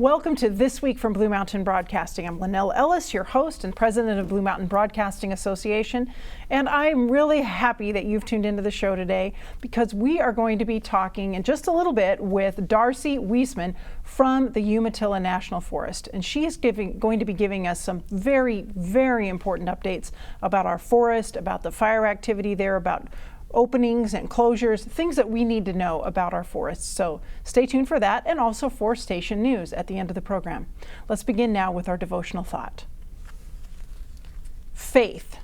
Welcome to This Week from Blue Mountain Broadcasting. I'm Lynelle Ellis, your host and president of Blue Mountain Broadcasting Association, and I'm really happy that you've tuned into the show today because we are going to be talking in just a little bit with Darcy Weseman from the Umatilla National Forest, and she is going to be giving us some very, very important updates about our forest, about the fire activity there, about openings and closures, things that we need to know about our forests. So stay tuned for that and also for station news at the end of the program. Let's begin now with our devotional thought. Faith.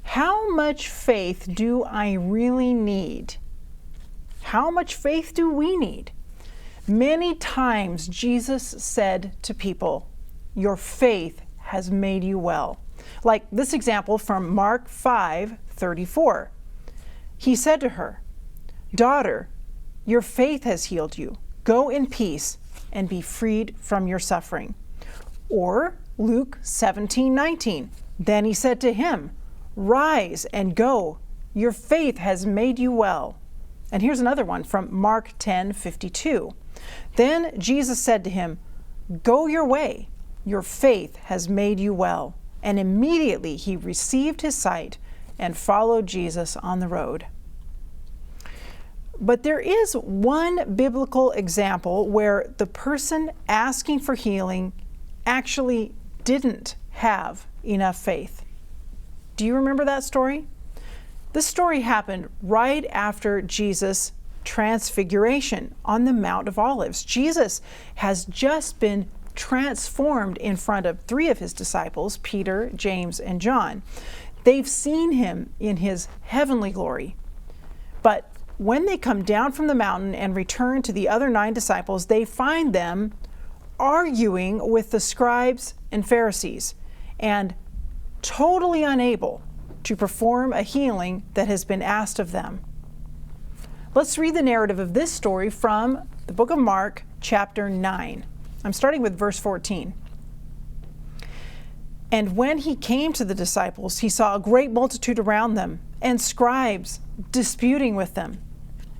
How much faith do I really need? How much faith do we need? Many times Jesus said to people, "Your faith has made you well." Like this example from Mark 5:34. He said to her, "Daughter, your faith has healed you. Go in peace and be freed from your suffering." Or Luke 17:19. Then he said to him, "Rise and go. Your faith has made you well." And here's another one from Mark 10:52. Then Jesus said to him, "Go your way. Your faith has made you well." And immediately he received his sight and followed Jesus on the road. But there is one biblical example where the person asking for healing actually didn't have enough faith. Do you remember that story? This story happened right after Jesus' transfiguration on the Mount of Olives. Jesus has just been transformed in front of three of his disciples, Peter, James, and John. They've seen him in his heavenly glory. But when they come down from the mountain and return to the other 9 disciples, they find them arguing with the scribes and Pharisees and totally unable to perform a healing that has been asked of them. Let's read the narrative of this story from the book of Mark, chapter 9. I'm starting with verse 14. And when he came to the disciples, he saw a great multitude around them, and scribes disputing with them.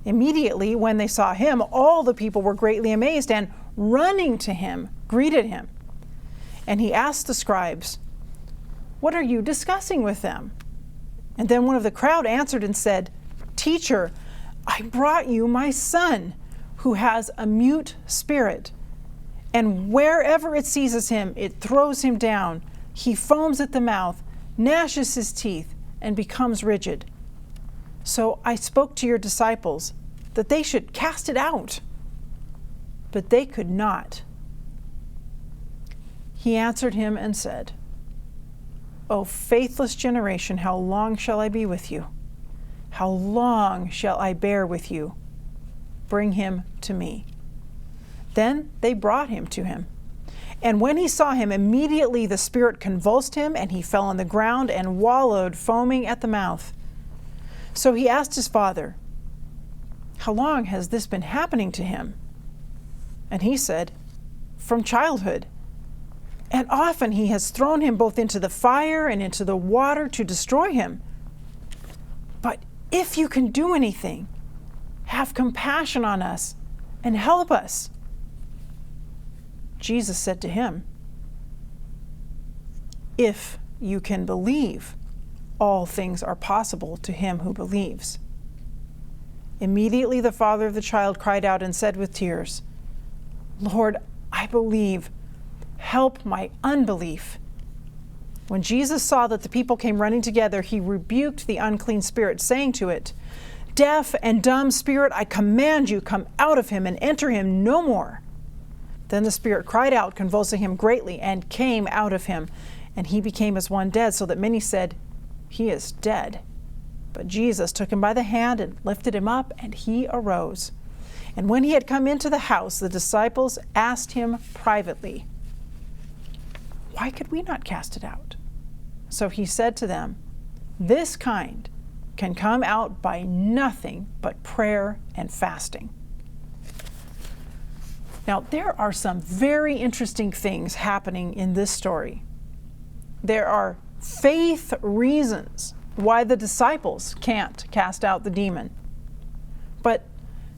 Immediately, when they saw him, all the people were greatly amazed, and running to him, greeted him. And he asked the scribes, "What are you discussing with them?" And then one of the crowd answered and said, "Teacher, I brought you my son, who has a mute spirit. And wherever it seizes him, it throws him down. He foams at the mouth, gnashes his teeth, and becomes rigid. So I spoke to your disciples that they should cast it out, but they could not." He answered him and said, "O faithless generation, how long shall I be with you? How long shall I bear with you? Bring him to me." Then they brought him to him. And when he saw him, immediately the spirit convulsed him, and he fell on the ground and wallowed, foaming at the mouth. So he asked his father, "How long has this been happening to him?" And he said, "From childhood. And often he has thrown him both into the fire and into the water to destroy him. But if you can do anything, have compassion on us and help us." Jesus said to him, "If you can believe, all things are possible to him who believes." Immediately the father of the child cried out and said with tears, "Lord, I believe. Help my unbelief." When Jesus saw that the people came running together, he rebuked the unclean spirit, saying to it, "Deaf and dumb spirit, I command you, come out of him and enter him no more." Then the spirit cried out, convulsing him greatly, and came out of him. And he became as one dead, so that many said, "He is dead." But Jesus took him by the hand and lifted him up, and he arose. And when he had come into the house, the disciples asked him privately, "Why could we not cast it out?" So he said to them, "This kind can come out by nothing but prayer and fasting." Now, there are some very interesting things happening in this story. There are faith reasons why the disciples can't cast out the demon. But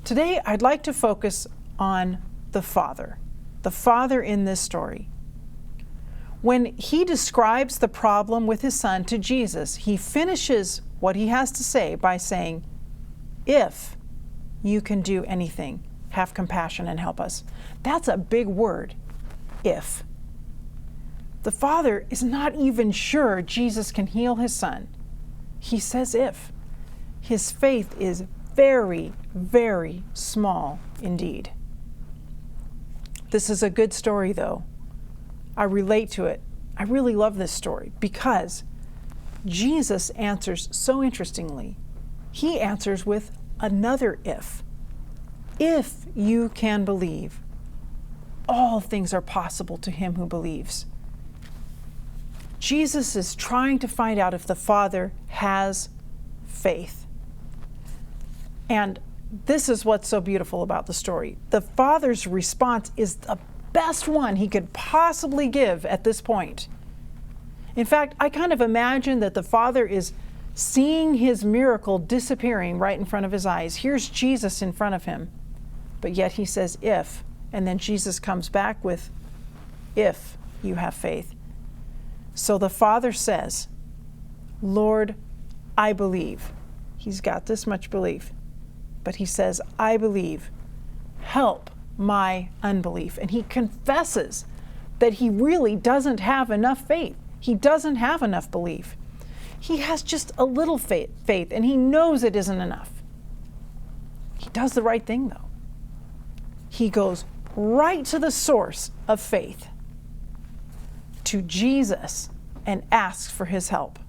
today I'd like to focus on the Father. the Father in this story, when he describes the problem with his son to Jesus, he finishes what he has to say by saying, "If you can do anything, have compassion and help us." That's a big word, if. The Father is not even sure Jesus can heal his son. He says if. His faith is very, very small indeed. This is a good story, though. I relate to it. I really love this story because Jesus answers so interestingly. He answers with another if. If you can believe, all things are possible to him who believes. Jesus is trying to find out if the Father has faith. And this is what's so beautiful about the story. The Father's response is the best one he could possibly give at this point. In fact, I kind of imagine that the Father is seeing his miracle disappearing right in front of his eyes. Here's Jesus in front of him, but yet he says if, and then Jesus comes back with, if you have faith. So the Father says, Lord, I believe. He's got this much belief, but he says, I believe. Help my unbelief. And he confesses that he really doesn't have enough faith. He doesn't have enough belief. He has just a little faith, and he knows it isn't enough. He does the right thing, though. He goes right to the source of faith, to Jesus, and asks for his help.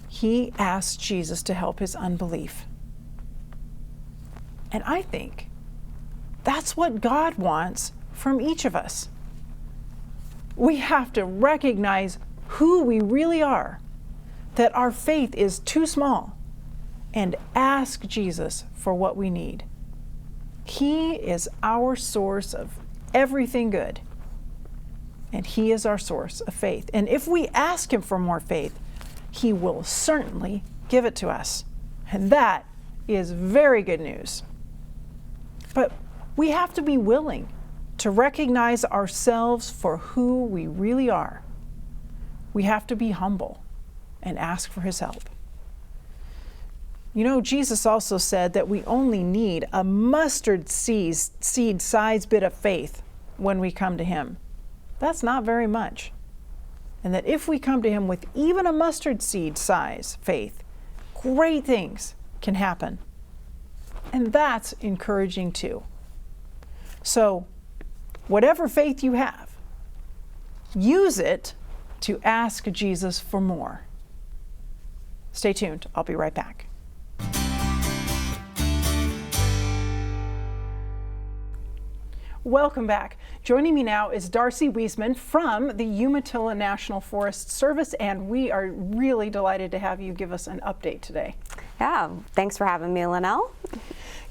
He asks Jesus to help his unbelief. And I think that's what God wants from each of us. We have to recognize who we really are, that our faith is too small, and ask Jesus for what we need. He is our source of everything good, and he is our source of faith. And if we ask him for more faith, he will certainly give it to us. And that is very good news. But we have to be willing to recognize ourselves for who we really are. We have to be humble and ask for his help. You know, Jesus also said that we only need a mustard seed size bit of faith when we come to him. That's not very much. And that if we come to him with even a mustard seed size faith, great things can happen. And that's encouraging too. So, whatever faith you have, use it to ask Jesus for more. Stay tuned. I'll be right back. Welcome back. Joining me now is Darcy Weseman from the Umatilla National Forest Service, and we are really delighted to have you give us an update today. Yeah, thanks for having me, Lynelle.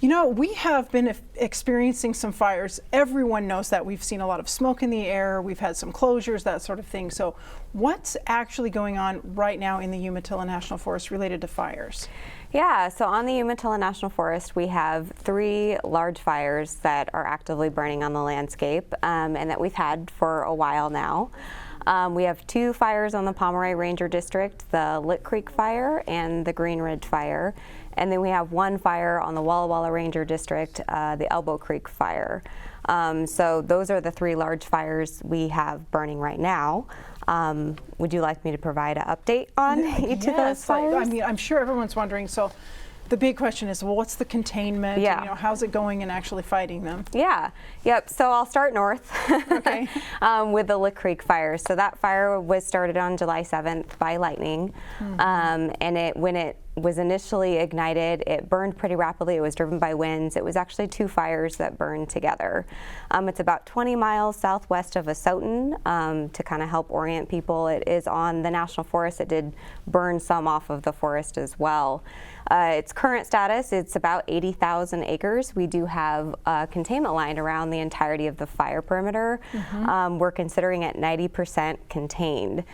You know, we have been experiencing some fires. Everyone knows that. We've seen a lot of smoke in the air. We've had some closures, that sort of thing. So what's actually going on right now in the Umatilla National Forest related to fires? Yeah, so on the Umatilla National Forest, we have 3 large fires that are actively burning on the landscape and that we've had for a while now. We have 2 fires on the Pomeroy Ranger District, the Lick Creek Fire and the Green Ridge Fire. And then we have 1 fire on the Walla Walla Ranger District, the Elbow Creek Fire. So those are the 3 large fires we have burning right now. Would you like me to provide an update on each of those fires? I mean, I'm sure everyone's wondering. So the big question is, well, what's the containment? Yeah. And, how's it going in actually fighting them? Yeah. Yep. So I'll start north Okay. with the Lick Creek fire. So that fire was started on July 7th by lightning. And when it was initially ignited, it burned pretty rapidly. It was driven by winds. It was actually 2 fires that burned together. It's about 20 miles southwest of Asotin. To kind of help orient people, it is on the National Forest. It did burn some off of the forest as well. Its current status, it's about 80,000 acres. We do have a containment line around the entirety of the fire perimeter. We're considering it 90% contained.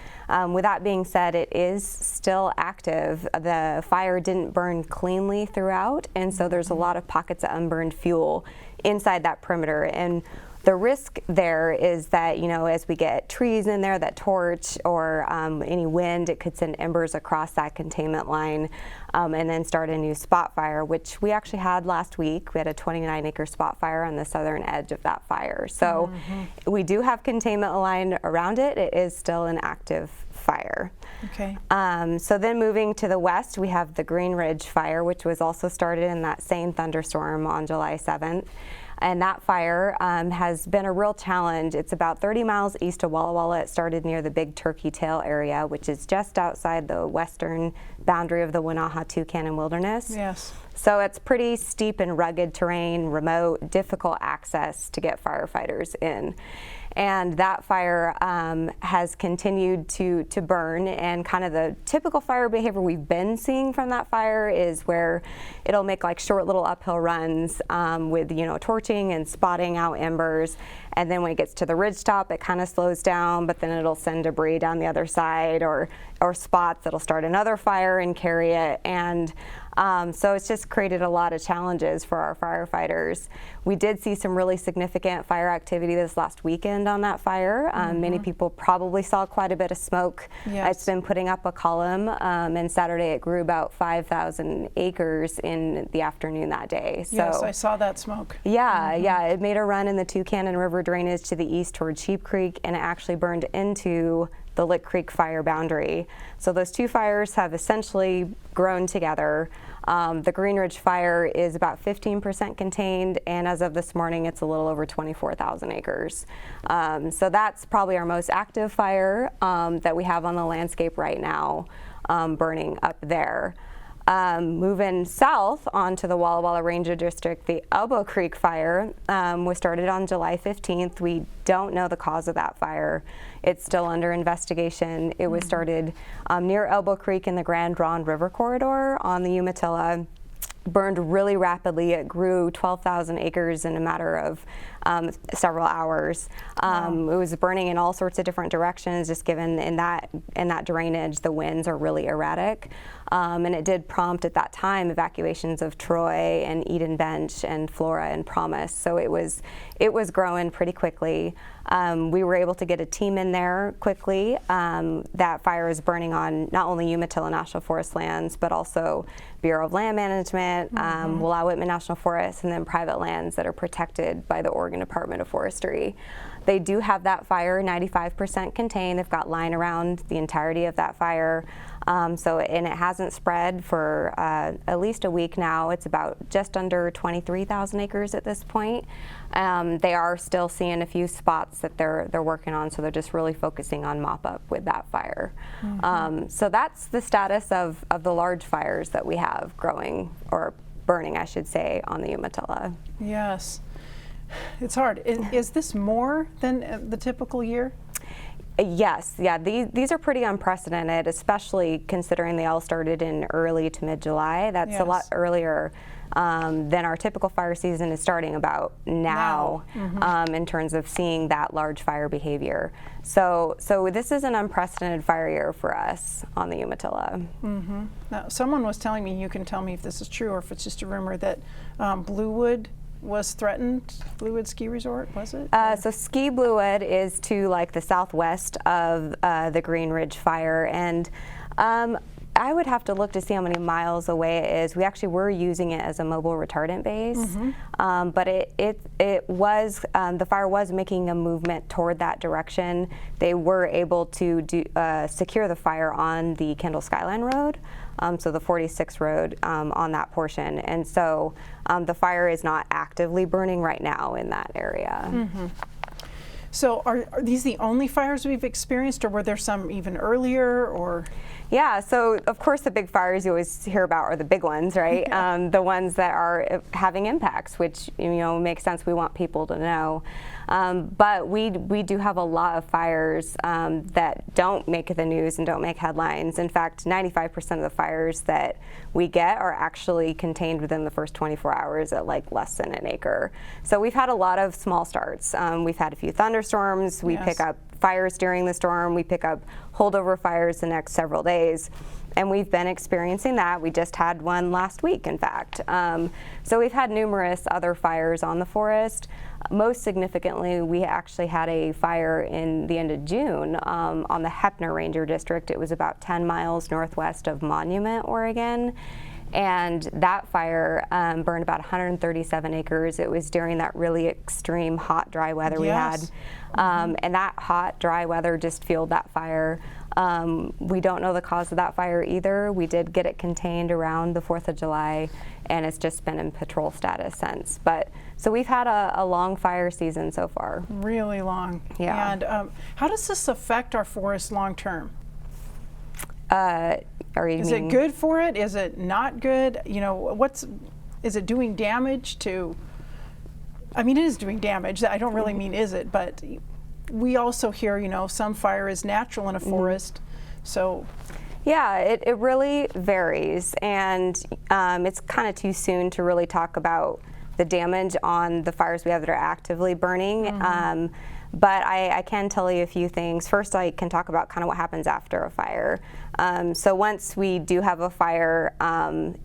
With that being said, it is still active. The fire didn't burn cleanly throughout, and so there's a lot of pockets of unburned fuel inside that perimeter. And The risk there is that, as we get trees in there that torch or any wind, it could send embers across that containment line and then start a new spot fire, which we actually had last week. We had a 29-acre spot fire on the southern edge of that fire. So we do have containment line around it. It is still an active fire. Okay. So then moving to the west, we have the Green Ridge fire, which was also started in that same thunderstorm on July 7th. And that fire has been a real challenge. It's about 30 miles east of Walla Walla. It started near the Big Turkey Tail area, which is just outside the western boundary of the Toucan Wilderness. Yes. So it's pretty steep and rugged terrain, remote, difficult access to get firefighters in. And that fire has continued to burn, and kind of the typical fire behavior we've been seeing from that fire is where it'll make like short little uphill runs with torching and spotting out embers, and then when it gets to the ridge top it kind of slows down, but then it'll send debris down the other side or spots that'll start another fire and carry it. And so it's just created a lot of challenges for our firefighters. We did see some really significant fire activity this last weekend on that fire. Many people probably saw quite a bit of smoke. Yes. It's been putting up a column, and Saturday it grew about 5,000 acres in the afternoon that day. So, yes, I saw that smoke. Yeah, it made a run in the Toucan River drainage to the east toward Sheep Creek, and it actually burned into the Lick Creek fire boundary. So those two fires have essentially grown together. The Green Ridge fire is about 15% contained, and as of this morning, it's a little over 24,000 acres. So that's probably our most active fire that we have on the landscape right now, burning up there. Moving south onto the Walla Walla Ranger District, the Elbow Creek fire was started on July 15th. We don't know the cause of that fire. It's still under investigation. It was started near Elbow Creek in the Grand Ronde River corridor on the Umatilla. Burned really rapidly. It grew 12,000 acres in a matter of several hours. It was burning in all sorts of different directions, just given in that drainage, the winds are really erratic. And it did prompt at that time evacuations of Troy and Eden Bench and Flora and Promise. So it was growing pretty quickly. We were able to get a team in there quickly. That fire is burning on not only Umatilla National Forest lands, but also Bureau of Land Management, Willow-Whitman National Forest, and then private lands that are protected by the Oregon Department of Forestry. They do have that fire 95% contained. They've got line around the entirety of that fire. And it hasn't spread for at least a week now. It's about just under 23,000 acres at this point. They are still seeing a few spots that they're working on, so they're just really focusing on mop up with that fire. So that's the status of the large fires that we have growing, or burning, I should say, on the Umatilla. Yes. It's hard. Is this more than the typical year? Yes, yeah, these are pretty unprecedented, especially considering they all started in early to mid-July. That's a lot earlier than our typical fire season is starting about now. In terms of seeing that large fire behavior. So this is an unprecedented fire year for us on the Umatilla. Now, someone was telling me, you can tell me if this is true or if it's just a rumor, that Bluewood was threatened. Bluewood Ski Resort, was it? So Ski Bluewood is to like the southwest of the Green Ridge fire, and I would have to look to see how many miles away it is. We actually were using it as a mobile retardant base, but it was the fire was making a movement toward that direction. They were able to secure the fire on the Kendall Skyline Road. So the 46 road on that portion. And so the fire is not actively burning right now in that area. So are these the only fires we've experienced, or were there some even earlier, or? Yeah, so of course the big fires you always hear about are the big ones, right? The ones that are having impacts, which makes sense. We want people to know. But we do have a lot of fires that don't make the news and don't make headlines. In fact, 95% of the fires that we get are actually contained within the first 24 hours at like less than an acre. So we've had a lot of small starts. We've had a few thunderstorms. We pick up fires during the storm. We pick up holdover fires the next several days. And we've been experiencing that. We just had one last week, in fact. So we've had numerous other fires on the forest. Most significantly, we actually had a fire in the end of June on the Heppner Ranger District. It was about 10 miles northwest of Monument, Oregon. And that fire burned about 137 acres. It was during that really extreme hot, dry weather we had. And that hot, dry weather just fueled that fire. We don't know the cause of that fire either. We did get it contained around the 4th of July, and it's just been in patrol status since. But so we've had a long fire season so far. Really long. Yeah. And how does this affect our forest long term? Is it good for it? Is it not good? You know, is it doing damage to? I mean, it is doing damage. I don't really mean is it, but we also hear, you know, some fire is natural in a forest, so. Yeah, it really varies, and it's kind of too soon to really talk about the damage on the fires we have that are actively burning. But I can tell you a few things. First, I can talk about kind of what happens after a fire. So once we do have a fire and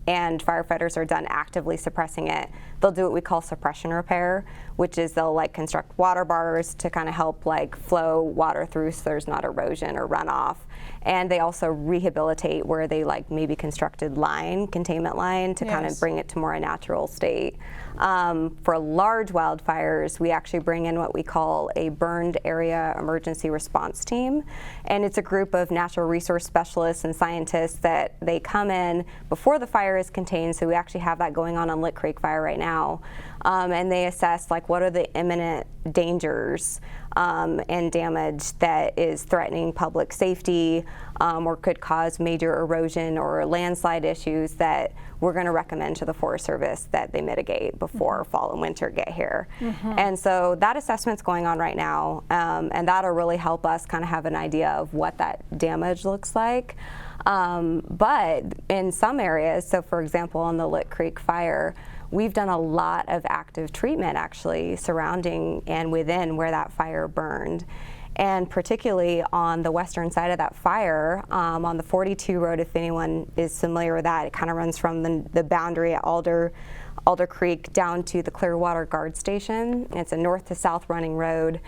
firefighters are done actively suppressing it, they'll do what we call suppression repair, which is they'll like construct water bars to kind of help like flow water through so there's not erosion or runoff. And they also rehabilitate where they like maybe constructed containment line to kind of bring it to more a natural state. For large wildfires, we actually bring in what we call a burned area emergency response team. And it's a group of natural resource specialists and scientists that they come in before the fire is contained. So we actually have that going on Lick Creek Fire right now. And they assess like what are the imminent dangers and damage that is threatening public safety or could cause major erosion or landslide issues that we're going to recommend to the Forest Service that they mitigate before fall and winter get here. And so that assessment's going on right now, and that'll really help us kind of have an idea of what that damage looks like. But in some areas, so for example on the Lick Creek Fire, we've done a lot of active treatment actually surrounding and within where that fire burned. And particularly on the western side of that fire, on the 42 road, if anyone is familiar with that, it kind of runs from the boundary at Alder Creek down to the Clearwater Guard Station. It's a north to south running road.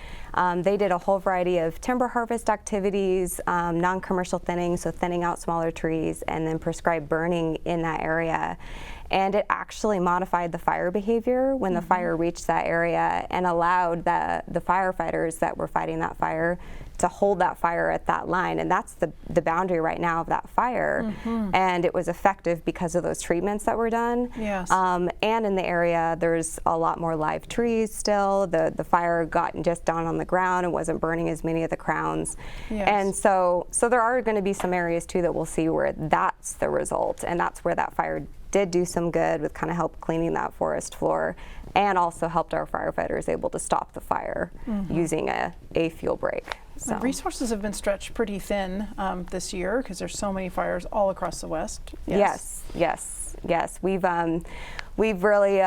They did a whole variety of timber harvest activities, non-commercial thinning, so thinning out smaller trees, and then prescribed burning in that area. And it actually modified the fire behavior when the fire reached that area and allowed the firefighters that were fighting that fire to hold that fire at that line. And that's the boundary right now of that fire. And it was effective because of those treatments that were done. And in the area, there's a lot more live trees still. The fire got just down on the ground and wasn't burning as many of the crowns. And so there are going to be some areas too that we'll see where that's the result. And that's where that fire did do some good with kind of help cleaning that forest floor and also helped our firefighters able to stop the fire using a fuel break. So resources have been stretched pretty thin this year because there's so many fires all across the West. Yes. We've really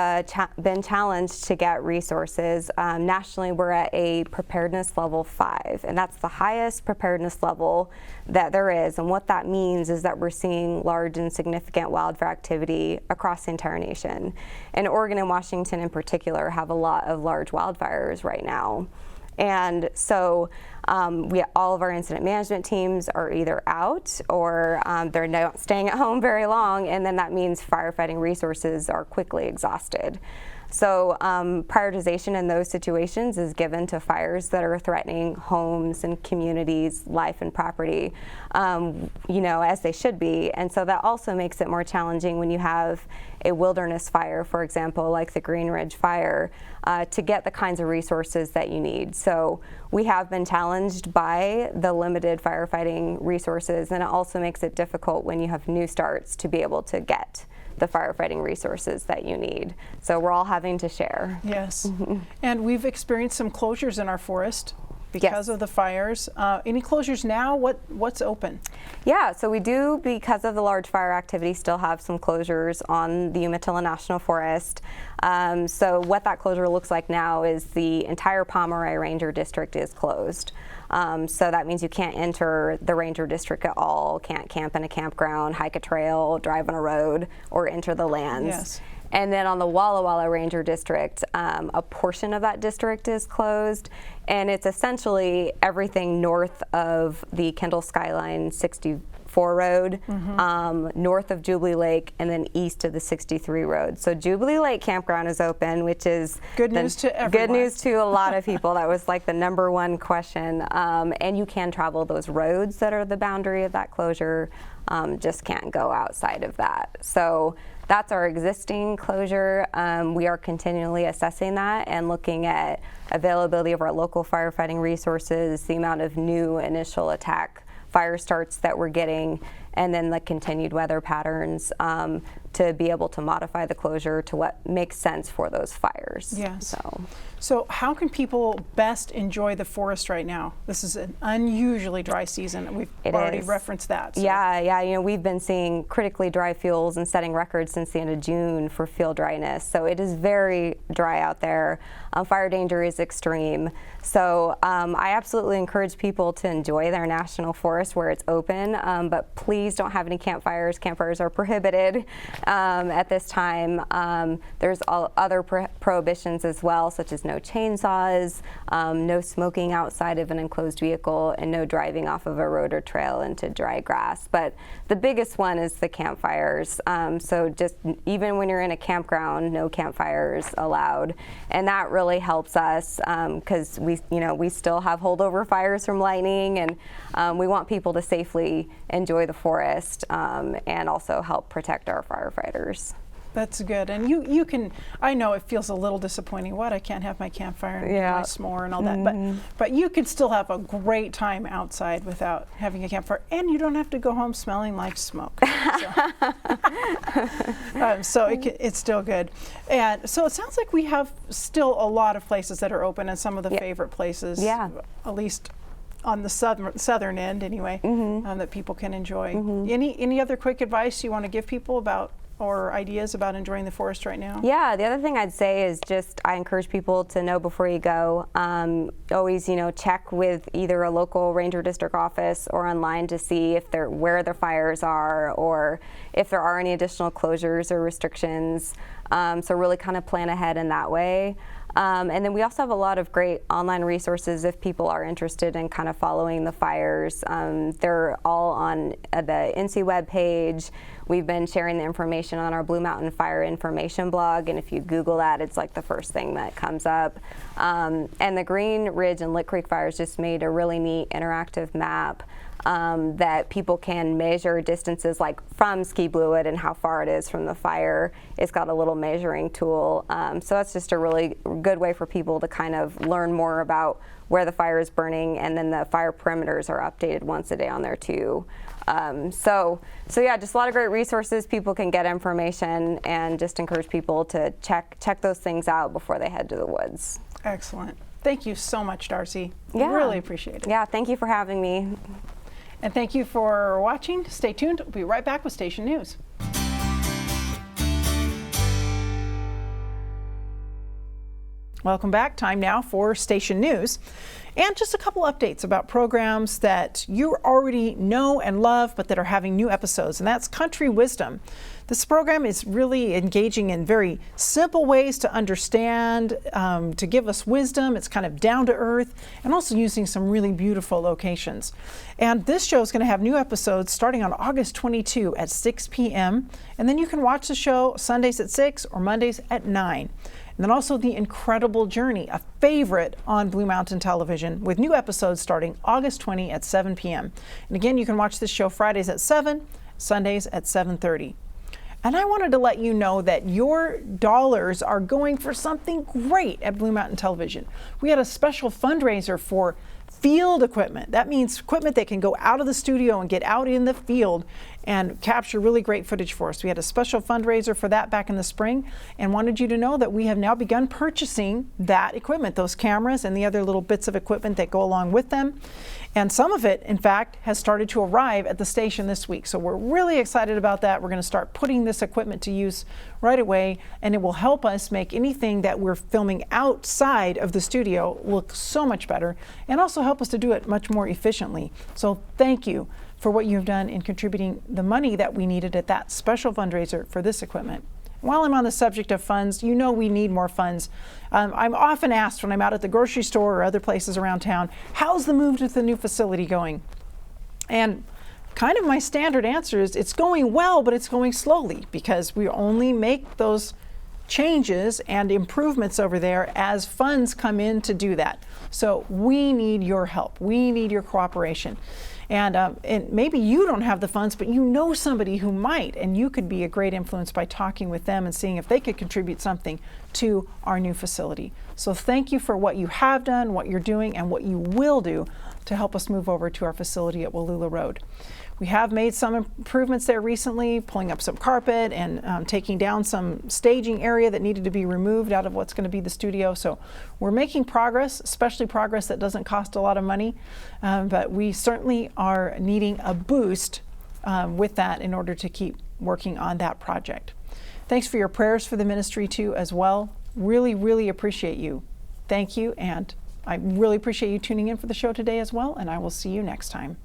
been challenged to get resources. Nationally, we're at a preparedness level 5, and that's the highest preparedness level that there is. And what that means is that we're seeing large and significant wildfire activity across the entire nation. And Oregon and Washington in particular have a lot of large wildfires right now. And so all of our incident management teams are either out or they're not staying at home very long, and then that means firefighting resources are quickly exhausted. So prioritization in those situations is given to fires that are threatening homes and communities, life and property, as they should be. And so that also makes it more challenging when you have a wilderness fire, for example, like the Green Ridge Fire, to get the kinds of resources that you need. So we have been challenged by the limited firefighting resources, and it also makes it difficult when you have new starts to be able to get the firefighting resources that you need. So we're all having to share. Yes. And we've experienced some closures in our forest because of the fires. Any closures now? What's open? Yeah, so we do, because of the large fire activity, still have some closures on the Umatilla National Forest. So what that closure looks like now is the entire Pomeroy Ranger District is closed. So that means you can't enter the Ranger District at all, can't camp in a campground, hike a trail, drive on a road, or enter the lands. And then on the Walla Walla Ranger District, a portion of that district is closed, and it's essentially everything north of the Kendall Skyline 64 road, north of Jubilee Lake, and then east of the 63 road. So Jubilee Lake Campground is open, which is good news to everyone. Good news to a lot of people. That was like the #1 question. And you can travel those roads that are the boundary of that closure, just can't go outside of that. So that's our existing closure. We are continually assessing that and looking at availability of our local firefighting resources, the amount of new initial attack fire starts that we're getting, and then the continued weather patterns to be able to modify the closure to what makes sense for those fires. Yes. So how can people best enjoy the forest right now? This is an unusually dry season. We've already referenced that. So. Yeah. You know, we've been seeing critically dry fuels and setting records since the end of June for field dryness. So it is very dry out there. Fire danger is extreme. So I absolutely encourage people to enjoy their national forest where it's open, but please don't have any campfires. Campfires are prohibited at this time. There's all other prohibitions as well, such as no chainsaws, no smoking outside of an enclosed vehicle, and no driving off of a road or trail into dry grass. But the biggest one is the campfires. So just even when you're in a campground, no campfires allowed. And that really helps us because we still have holdover fires from lightning, and we want people to safely enjoy the forest and also help protect our firefighters. That's good. And you can, I know it feels a little disappointing. I can't have my campfire and my s'more and all that. But you can still have a great time outside without having a campfire. And you don't have to go home smelling like smoke. So it's still good. And so it sounds like we have still a lot of places that are open, and some of the favorite places, at least on the southern end anyway, that people can enjoy. Any other quick advice you want to give people about or ideas about enjoying the forest right now? Yeah, the other thing I'd say is just I encourage people to know before you go. Always, check with either a local ranger district office or online to see if where the fires are or if there are any additional closures or restrictions. So really kind of plan ahead in that way. And then we also have a lot of great online resources if people are interested in kind of following the fires. They're all on the NC webpage. We've been sharing the information on our Blue Mountain Fire information blog, and if you Google that, it's like the first thing that comes up. And the Green Ridge and Lick Creek fires just made a really neat interactive map that people can measure distances like from Ski Bluewood and how far it is from the fire. It's got a little measuring tool. So that's just a really good way for people to kind of learn more about where the fire is burning, and then the fire perimeters are updated once a day on there too. So yeah, just a lot of great resources. People can get information, and just encourage people to check those things out before they head to the woods. Excellent. Thank you so much, Darcy. Yeah. Really appreciate it. Yeah, thank you for having me. And thank you for watching. Stay tuned. We'll be right back with Station News. Welcome back. Time now for Station News. And just a couple updates about programs that you already know and love, but that are having new episodes, and that's Country Wisdom. This program is really engaging in very simple ways to understand, to give us wisdom. It's kind of down to earth, and also using some really beautiful locations. And this show is going to have new episodes starting on August 22 at 6 p.m. And then you can watch the show Sundays at 6 or Mondays at 9. And then also The Incredible Journey, a favorite on Blue Mountain Television, with new episodes starting August 20 at 7 p.m. And again, you can watch this show Fridays at 7, Sundays at 7:30. And I wanted to let you know that your dollars are going for something great at Blue Mountain Television. We had a special fundraiser for field equipment. That means equipment that can go out of the studio and get out in the field and capture really great footage for us. We had a special fundraiser for that back in the spring, and wanted you to know that we have now begun purchasing that equipment, those cameras and the other little bits of equipment that go along with them. And some of it, in fact, has started to arrive at the station this week. So we're really excited about that. We're going to start putting this equipment to use right away, and it will help us make anything that we're filming outside of the studio look so much better, and also help us to do it much more efficiently. So thank you for what you've done in contributing the money that we needed at that special fundraiser for this equipment. while I'm on the subject of funds, you know we need more funds. I'm often asked when I'm out at the grocery store or other places around town, how's the move to the new facility going? And kind of my standard answer is it's going well, but it's going slowly, because we only make those changes and improvements over there as funds come in to do that. So we need your help. We need your cooperation. And maybe you don't have the funds, but you know somebody who might, and you could be a great influence by talking with them and seeing if they could contribute something to our new facility. So thank you for what you have done, what you're doing, and what you will do to help us move over to our facility at Wallula Road. We have made some improvements there recently, pulling up some carpet and taking down some staging area that needed to be removed out of what's going to be the studio. So we're making progress, especially progress that doesn't cost a lot of money, but we certainly are needing a boost with that in order to keep working on that project. Thanks for your prayers for the ministry too as well. Really, really appreciate you. Thank you, and I really appreciate you tuning in for the show today as well, and I will see you next time.